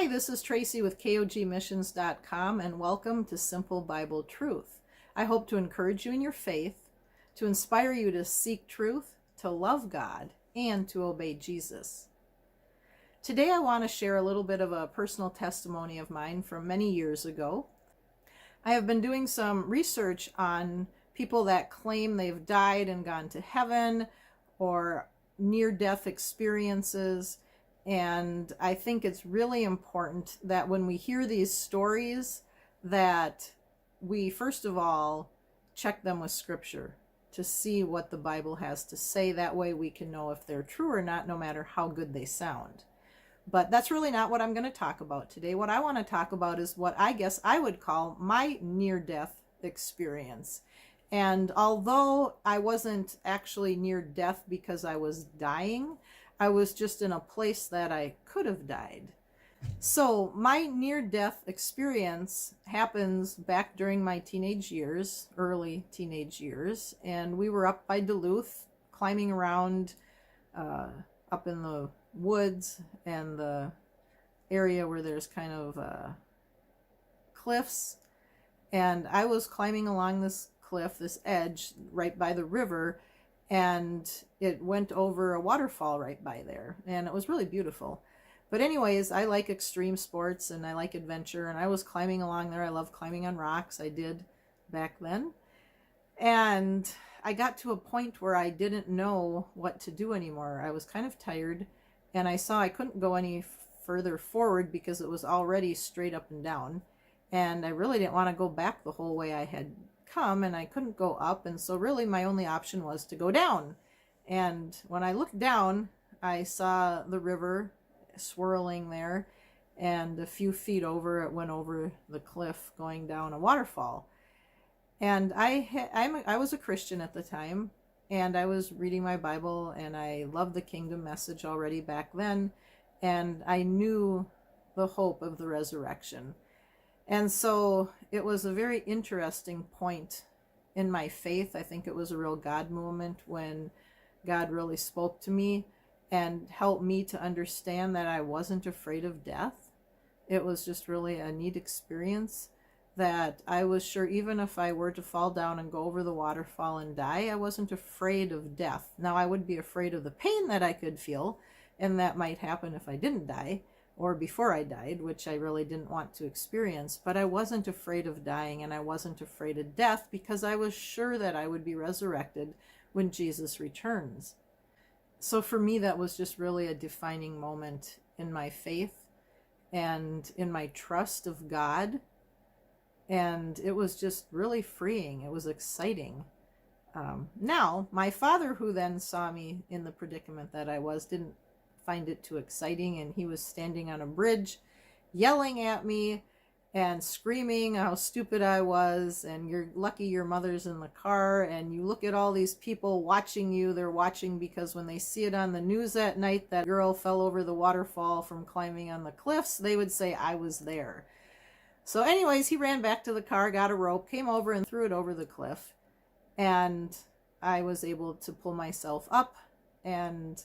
Hi, this is Tracy with KOGmissions.com, and welcome to Simple Bible Truth. I hope to encourage you in your faith, to inspire you to seek truth, to love God, and to obey Jesus. Today I want to share a little bit of a personal testimony of mine from many years ago. I have been doing some research on people that claim they've died and gone to heaven, or near-death experiences. And I think it's really important that when we hear these stories, that we first of all check them with Scripture to see what the Bible has to say. That way we can know if they're true or not, no matter how good they sound. But that's really not what I'm going to talk about today. What I want to talk about is what I guess I would call my near-death experience. And although I wasn't actually near death because I was dying, I was just in a place that I could have died. So my near-death experience happens back during my teenage years, early teenage years, and we were up by Duluth, climbing around up in the woods and the area where there's kind of cliffs, and I was climbing along this cliff, this edge right by the river, and it went over a waterfall right by there, and it was really beautiful. But anyways, I like extreme sports and I like adventure, and I was climbing along there. I love climbing on rocks. I did back then. And I got to a point where I didn't know what to do anymore. I was kind of tired, and I saw I couldn't go any further forward because it was already straight up and down. And I really didn't want to go back the whole way I had come, and I couldn't go up, and so really my only option was to go down. And when I looked down, I saw the river swirling there, and a few feet over it went over the cliff going down a waterfall. And I was a Christian at the time, and I was reading my Bible, and I loved the kingdom message already back then, and I knew the hope of the resurrection. And so it was a very interesting point in my faith. I think it was a real God moment when God really spoke to me and helped me to understand that I wasn't afraid of death. It was just really a neat experience, that I was sure even if I were to fall down and go over the waterfall and die, I wasn't afraid of death. Now, I would be afraid of the pain that I could feel, and that might happen if I didn't die, or before I died, which I really didn't want to experience. But I wasn't afraid of dying, and I wasn't afraid of death, because I was sure that I would be resurrected when Jesus returns. So for me, that was just really a defining moment in my faith and in my trust of God. And it was just really freeing. It was exciting. Now, my father, who then saw me in the predicament that I was, didn't find it too exciting, and he was standing on a bridge yelling at me and screaming how stupid I was, and you're lucky your mother's in the car, and you look at all these people watching you. They're watching because when they see it on the news at night that girl fell over the waterfall from climbing on the cliffs, they would say I was there. So anyways, he ran back to the car, got a rope, came over and threw it over the cliff, and I was able to pull myself up and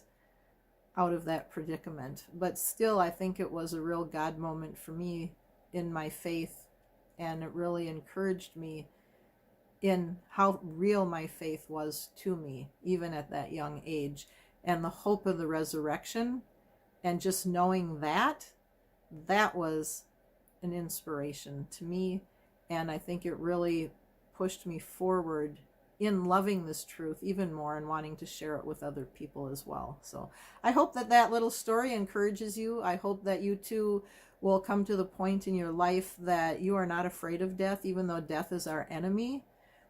out of that predicament. But still, I think it was a real God moment for me in my faith, and it really encouraged me in how real my faith was to me, even at that young age, and the hope of the resurrection. And just knowing that was an inspiration to me, and I think it really pushed me forward in loving this truth even more and wanting to share it with other people as well. So I hope that that little story encourages you. I hope that you too will come to the point in your life that you are not afraid of death, even though death is our enemy.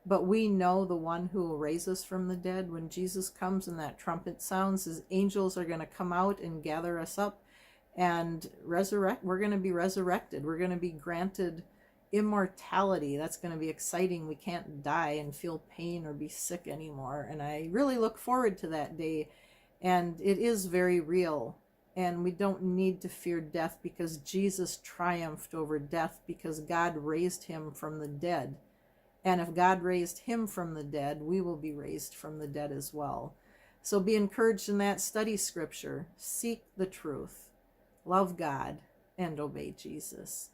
But we know the one who will raise us from the dead. When Jesus comes and that trumpet sounds, his angels are going to come out and gather us up and resurrect. We're going to be resurrected. We're going to be granted immortality. That's going to be exciting. We can't die and feel pain or be sick anymore. And I really look forward to that day. And it is very real. And we don't need to fear death, because Jesus triumphed over death, because God raised him from the dead. And if God raised him from the dead, we will be raised from the dead as well. So be encouraged in that. Study Scripture. Seek the truth. Love God. and obey Jesus.